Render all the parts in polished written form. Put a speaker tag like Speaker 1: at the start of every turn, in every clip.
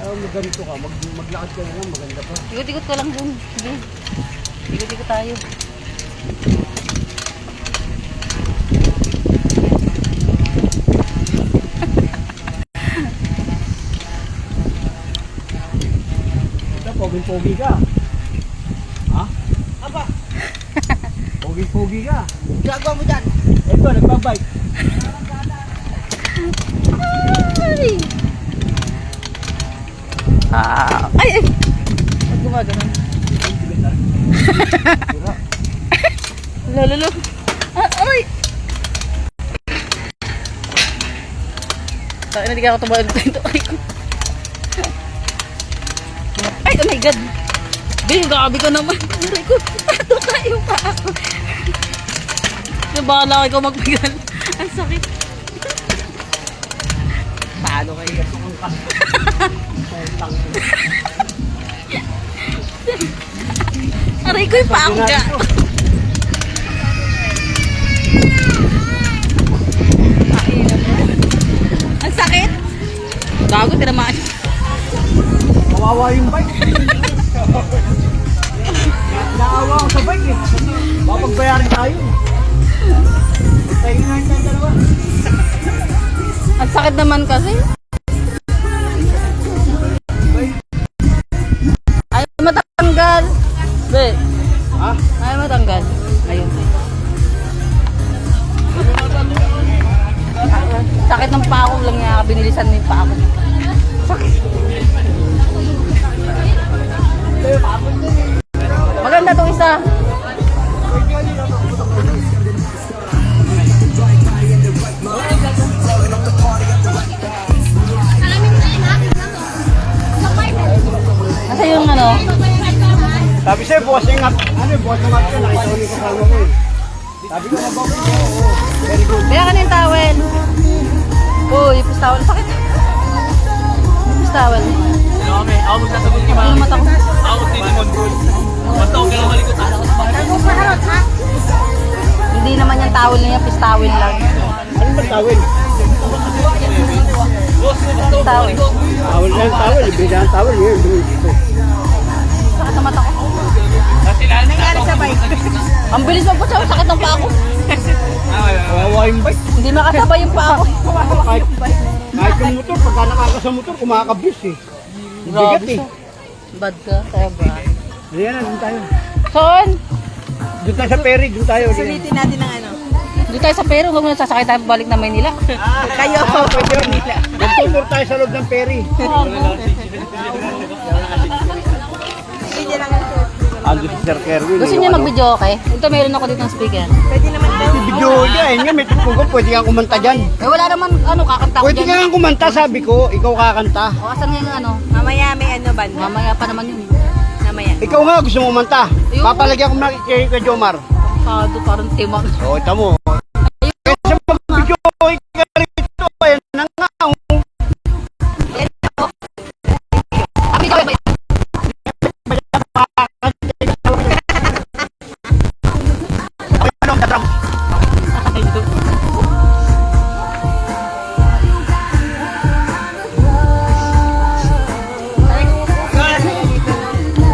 Speaker 1: Ganito ka, maglakad ka na lang, maganda pa.
Speaker 2: Ikot-ikot ko lang dun. Sige. Ikot-ikot tayo.
Speaker 1: Ito, poging-pogi ka. Ha? Aba! Poging-pogi ka. Gagawa mo dyan. Ito, nagbabike.
Speaker 2: Ay! Ay! Huwag gumagano. Lalo. Ay! Tayo na, di ka ako tumagal dito. Ay, oh my God! Babe, gabi ka naman. Aray ko, tato tayo pa ako. Bahala ikaw magpagal. Ang sakit. Paano kayo? Aray ko yung paangga. Ang sakit. Gago, tinamaan.
Speaker 1: Kawawa yung bike. Naawa ako sa bike eh. Mapagbayarin tayo. Tayo na yung dalawa.
Speaker 2: Ang sakit naman kasi. Ayaw matanggal. Be.
Speaker 1: Ha?
Speaker 2: Ayaw matanggal. Ayun. Sakit ng pako lang niya. Binilisan mo yung pako. Sakit. Maganda tong isa. Nasa yung ano?
Speaker 1: Sabi sa'yo, bukas yung mat. Ano, bukas yung mat ka. Nakita ko yung kasama ko eh. Sabi ko, mabaw ko. Oo. Very good.
Speaker 2: Kaya ka na yung towel. Uy, ipis towel. Sakit. Ipis towel.
Speaker 3: Hello kami. Ako magsasagot ni
Speaker 2: Ano mata ko?
Speaker 3: Ako si Limon. Basta huwag ka lang malikot.
Speaker 2: Hindi naman yung towel niya, ipis towel lang.
Speaker 1: Ano ba tawel?
Speaker 2: Ipis towel.
Speaker 1: Tawel lang tawel. Ibigay ang tawel. Yun, dito.
Speaker 2: Sakit ng mata ko.
Speaker 3: Nangyari sa bike.
Speaker 2: Ang bilis mo po siya, sakit ng pako.
Speaker 1: Kawawa yung bike.
Speaker 2: Hindi makasabay yung pako.
Speaker 1: Kahit yung motor, pagka nakaka sa motor, kumakabis eh. Bigat eh.
Speaker 2: Bad ka, kaya ba?
Speaker 1: Ayan na, doon tayo.
Speaker 2: Saan?
Speaker 1: Doon tayo sa ferry, doon tayo.
Speaker 4: Sulitin natin ang ano.
Speaker 2: Doon tayo sa Pero, huwag mo nasasakay tayo pabalik na Maynila.
Speaker 4: Kayo.
Speaker 1: Pwede yun. Magtumor tayo sa loob ng ferry.
Speaker 4: Hindi lang ang sulit.
Speaker 1: Ando si Sir Kerwin.
Speaker 2: Gusto niya mag-video, okay? Ito, meron ako dito ng speaker.
Speaker 4: Pwede naman daw.
Speaker 1: Video niya eh. Nga, may tugtog pwede kang kumanta dyan.
Speaker 2: Eh, wala naman, kakanta ko
Speaker 1: Pwede
Speaker 2: dyan.
Speaker 1: ka kang kumanta, sabi ko. Ikaw kakanta.
Speaker 2: O, asan nga yung ano?
Speaker 4: Mamaya may ano banda.
Speaker 2: Mamaya pa naman yun.
Speaker 4: Mamaya.
Speaker 1: Ikaw nga gusto mo kumanta.
Speaker 2: Ayun.
Speaker 1: Papalagyan ko na kay Jomar.
Speaker 2: Kado, parang timang.
Speaker 1: O, ito mo. Kasi mag-video ka rito. Ayan na nga.
Speaker 2: Abi, kawin ba?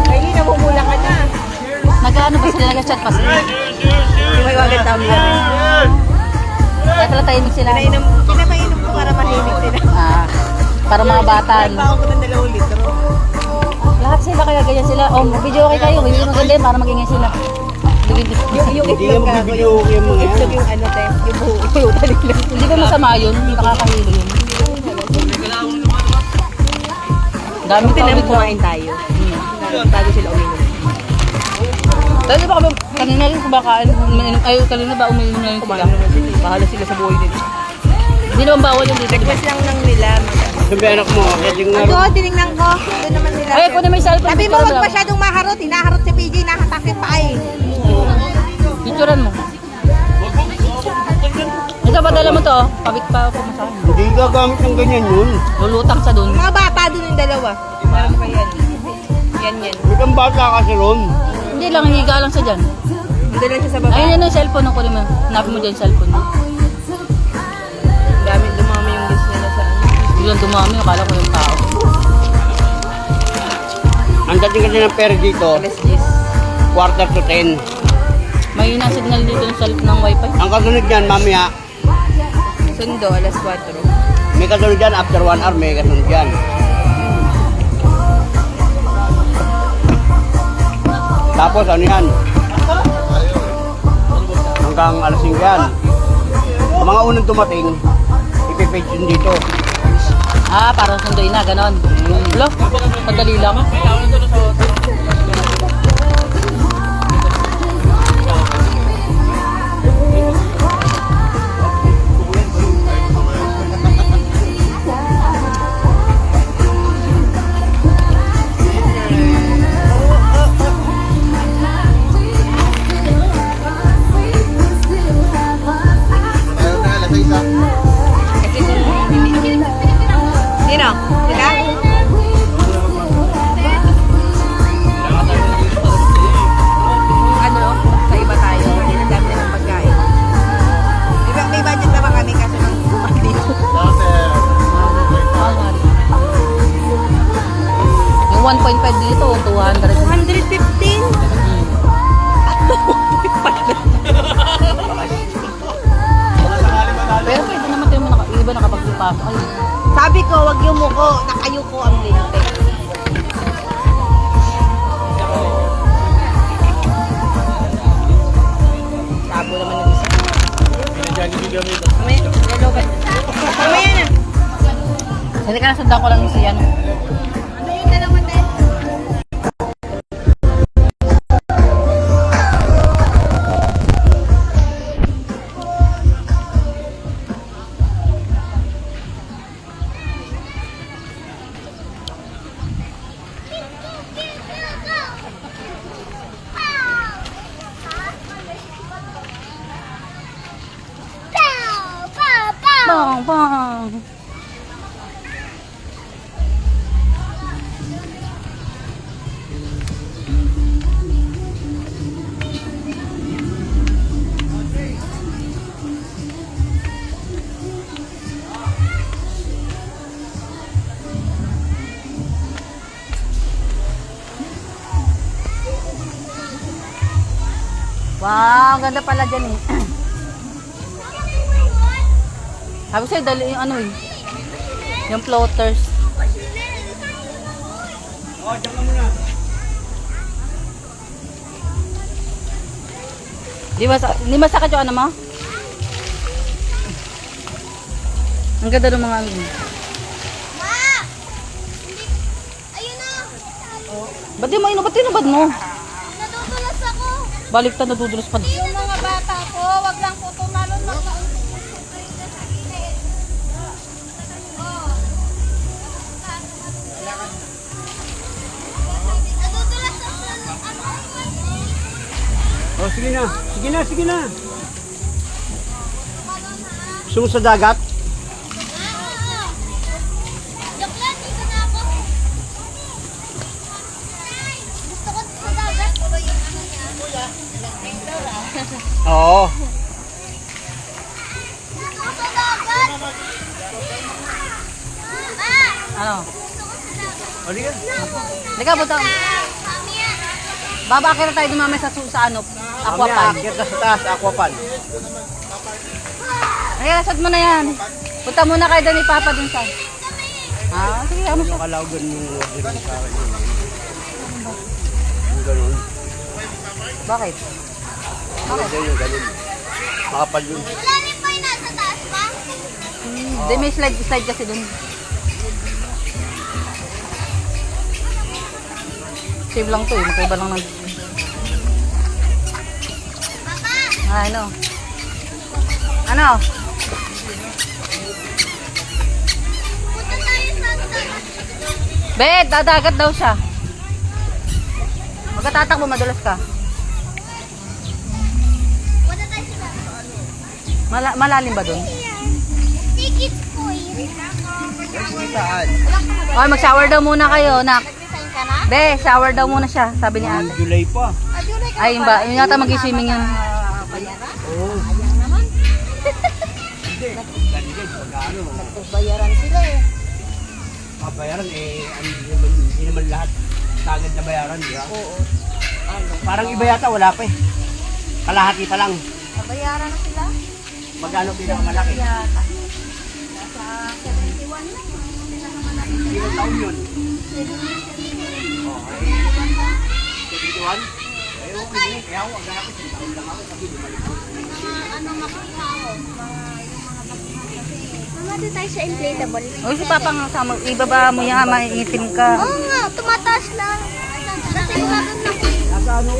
Speaker 4: Ay, namumula ka na.
Speaker 2: Nag-ano ba sila? Nag-chat pa sila?
Speaker 4: Di ba yung agad tumbler?
Speaker 2: Kaya pala tahimik sila.
Speaker 4: Pinapainom ko para mahimik sila.
Speaker 2: Para mga bata.
Speaker 4: Nagpako ko ng 2 litro.
Speaker 2: Lahat sila kaya ganyan sila. O, mag-video okay kayo. Hindi maganda yun para magingay sila.
Speaker 4: Yung
Speaker 1: Hindi
Speaker 4: itlog
Speaker 1: ka
Speaker 4: ka.
Speaker 1: mag-video yung mga yan.
Speaker 4: Itlog yung ano tayo. Yung buo nila.
Speaker 2: Hindi ba masama yun? Nakakahilo yun. Dami
Speaker 4: Buti
Speaker 2: pa
Speaker 4: naman
Speaker 2: ulit.
Speaker 4: kumain tayo. Bago sila uminom.
Speaker 2: Dahil ba kami, kanina rin kumakain, ay kanina ba uminom na rin sila?
Speaker 4: Kumain naman sila. Bahala sila sa buhay nila.
Speaker 2: Hindi naman bawal yung dito.
Speaker 4: Request lang ng nila.
Speaker 1: Sabi anak mo, kaya tingnan
Speaker 4: Ako, tinignan ko. Doon naman sila.
Speaker 2: Ay, kung na may cellphone,
Speaker 4: Sabi mo,
Speaker 2: picturean
Speaker 4: huwag
Speaker 2: lang.
Speaker 4: masyadong maharot. Hinaharot si PJ, nakatakit pa eh.
Speaker 2: Picturean mo. Ito, padala mo to. Pabit pa ako sa akin.
Speaker 1: Hindi gagamit ng ganyan yun.
Speaker 2: Lulutang sa dun.
Speaker 4: Mga bata doon yung dalawa. Parang pa yan. Yan.
Speaker 1: May kang bata ka sa ron.
Speaker 2: Hindi lang, higa lang siya dyan.
Speaker 4: Hindi lang siya sa baba.
Speaker 2: Ayun yan yung cellphone ng kunin mo. Hanapin mo dyan yung cellphone mo.
Speaker 4: Gamit dumami yung gusto nila sa ano.
Speaker 2: Biglang dumami, akala ko yung tao.
Speaker 1: Ang dating kasi ng pera dito,
Speaker 2: Alas 10.
Speaker 1: 9:45.
Speaker 2: May signal dito sa ng wifi.
Speaker 1: Ang kasunod yan, mamaya,
Speaker 4: Sundo, alas 4.
Speaker 1: may kasunod yan, after 1 hour, may kasunod yan. Tapos ano yan? Hanggang alas 5 yan. Ang mga unang dumating, ipipage yun dito.
Speaker 2: Ah, parang sunduin na, ganon. Lo, madali lang.
Speaker 4: Sino? Sila? Ano? Sa iba tayo. Dinadami ng pagkain. Diba, may budget naman kami kaso ng dito.
Speaker 2: Yung 1.5 dito, 200.
Speaker 4: 215?
Speaker 2: Pero pwede naman tayo iba nakapagpapasok. Ay,
Speaker 4: Sabi ko, wag yung muko. Nakayuko ang lente. Tabo naman ng isa. Mamaya, lalogan. Mamaya na.
Speaker 2: hindi ka nasundan ko lang yung siyan.
Speaker 4: Ano yung dalawa din?
Speaker 2: Bang, bang. Wow, ang ganda pala dyan eh. Sabi sa'yo, dali yung ano eh. Yung floaters.
Speaker 1: Oh, dyan ka muna.
Speaker 2: Di masakit yung ano mo? Ang ganda ng mga ano. Ba't di mo ino? Ba't tinubad mo?
Speaker 5: Nadudulas ako.
Speaker 2: Baliktad, nadudulas pa.
Speaker 5: Yung mga bata ko, wag lang po tumalon Nadudulas ako.
Speaker 1: Oh, sige na. Sige na, sige na. Gusto mo sa dagat?
Speaker 5: Joke lang, dito na ako. Gusto ko sa dagat. Yung ano niya.
Speaker 1: Oo.
Speaker 5: Gusto ko sa dagat. Ma!
Speaker 2: Ano?
Speaker 1: O, di ka.
Speaker 2: Lika, buta.
Speaker 5: Mamaya.
Speaker 2: Babakit na tayo dumamay sa ano?
Speaker 1: Mamaya,
Speaker 2: Aquapan.
Speaker 1: akit ka sa taas, aquapan.
Speaker 2: Ay, lasad mo na yan. Punta muna kayo doon ni Papa dun sa... Ah, sige, ano siya?
Speaker 1: Nakalawgan yung order sa akin. Yung ganun.
Speaker 2: Bakit?
Speaker 1: Yung ganun. Makapal yun.
Speaker 5: Malalim pa yung nasa taas pa?
Speaker 2: Hindi, may slide kasi dun. Save lang to eh. Magkaiba lang ng... Ah, ano? Ano?
Speaker 5: Punta tayo sa taas.
Speaker 2: Bet, dadagat daw siya. Magkatatakbo, madulas ka.
Speaker 5: Punta tayo sa taas.
Speaker 2: Malalim ba dun?
Speaker 5: Tickets po yun.
Speaker 1: Saan?
Speaker 2: Okay, mag-shower daw muna kayo, nak.
Speaker 5: Nag-resign ka na?
Speaker 2: Be, shower daw muna siya, sabi ni ate.
Speaker 1: July pa.
Speaker 5: July ka
Speaker 2: Ay, yun ba? Yung yata mag-swimming yun.
Speaker 1: Oo. Hindi. Ganyan, pag-ano.
Speaker 4: Bayaran sila eh.
Speaker 1: Pabayaran eh, hindi naman lahat kagad na bayaran, di ba?
Speaker 4: Oo.
Speaker 1: Parang iba yata, wala pa eh. Kalahati pa lang.
Speaker 5: Nabayaran na sila.
Speaker 1: Magkano pinakamalaki?
Speaker 5: Yata. Nasa 71 na.
Speaker 1: Ilang taon yun? Oh, ay. 71? Eh, okay. Kaya ako, agad ako, 10 taon lang ako. Sabi, bumalik ko.
Speaker 5: Ano makuha ko? Yung mga bakuhan kasi. Mama, doon tayo sa inflatable.
Speaker 2: O, si Papa nga sama. Ibaba mo yan, maiitim ka.
Speaker 5: Oo nga, tumataas lang. Kasi wala doon na
Speaker 1: Nasa ano,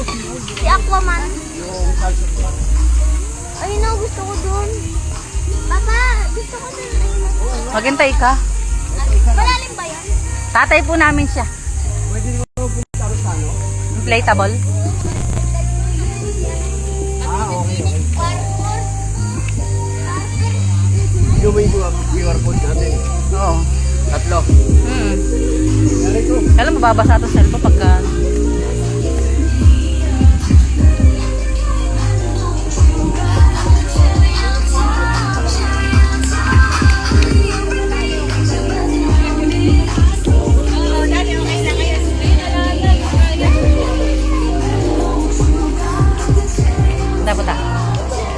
Speaker 5: si Aquaman.
Speaker 1: yung salsa.
Speaker 5: Ay, no, gusto ko doon. Papa, gusto ko doon. Ayun, no.
Speaker 2: Maghintay ka.
Speaker 5: Malalim ba yan?
Speaker 2: Tatay po namin siya.
Speaker 1: Pwede mo pumunta rin sa ano?
Speaker 2: Inflatable.
Speaker 1: Ah, okay, okay.
Speaker 5: Parkour.
Speaker 1: Yung may QR code natin.
Speaker 2: Oo.
Speaker 1: Tatlo. Dari ko.
Speaker 2: Kailan mababasa itong cellphone pagka... Dapat ah.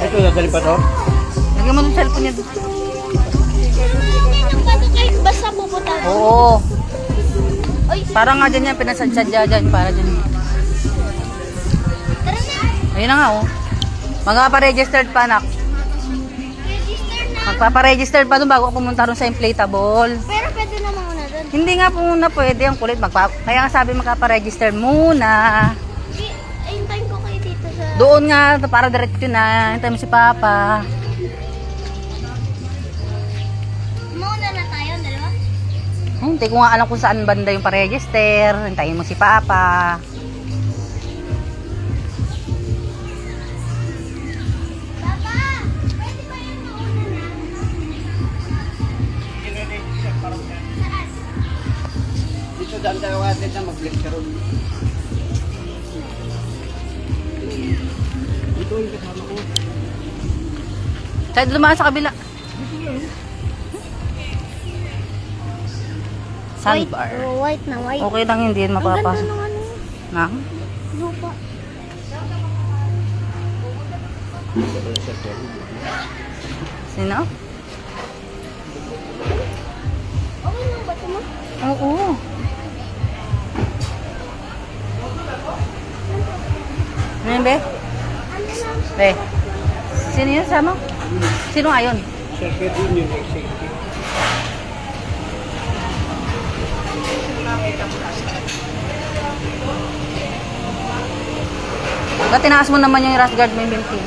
Speaker 1: Ito, nadali pa to?
Speaker 2: Lagyan mo yung cellphone niya doon.
Speaker 5: Paano kahit basta pupunta doon?
Speaker 2: Oo.
Speaker 5: Oy,
Speaker 2: Parang nga dyan yan, pinasadya dyan para dyan.
Speaker 5: tara na.
Speaker 2: Ayun na nga oh. Magpaparegistered pa anak.
Speaker 5: Register na.
Speaker 2: Magpaparegistered pa doon bago ako pumunta ron sa inflatable.
Speaker 5: Pero pwede na muna doon.
Speaker 2: Hindi nga po muna pwede ang kulit. Kaya nga sabi magpaparegister muna.
Speaker 5: Ayuntayin ko kayo dito sa...
Speaker 2: Doon nga para diretso na. Hintayin mo si Papa.
Speaker 5: Mauna na tayo, dalawa?
Speaker 2: Hindi ko nga alam kung saan banda yung paregister. Hintayin mo si Papa.
Speaker 5: Papa, pwede ba yun mauna na? Saan?
Speaker 1: Dito daan tayo natin na mag-lecture. Ito yung kasama ko.
Speaker 2: Kahit lumaan sa kabila. Sandbar.
Speaker 5: Oh, white na white.
Speaker 2: Okay lang hindi yan
Speaker 5: Ang ganda
Speaker 2: mapapasok.
Speaker 5: ng ano,
Speaker 2: Na?
Speaker 5: lupa.
Speaker 2: Sino?
Speaker 5: Okay lang ba ito mo?
Speaker 2: Oo. Ano yun, be?
Speaker 5: Ano lang?
Speaker 2: Be. Sino yun sama? Sino ayon?
Speaker 1: Circuit din yung executive.
Speaker 2: Ba't tinaas mo naman yung rash guard mo yung binti?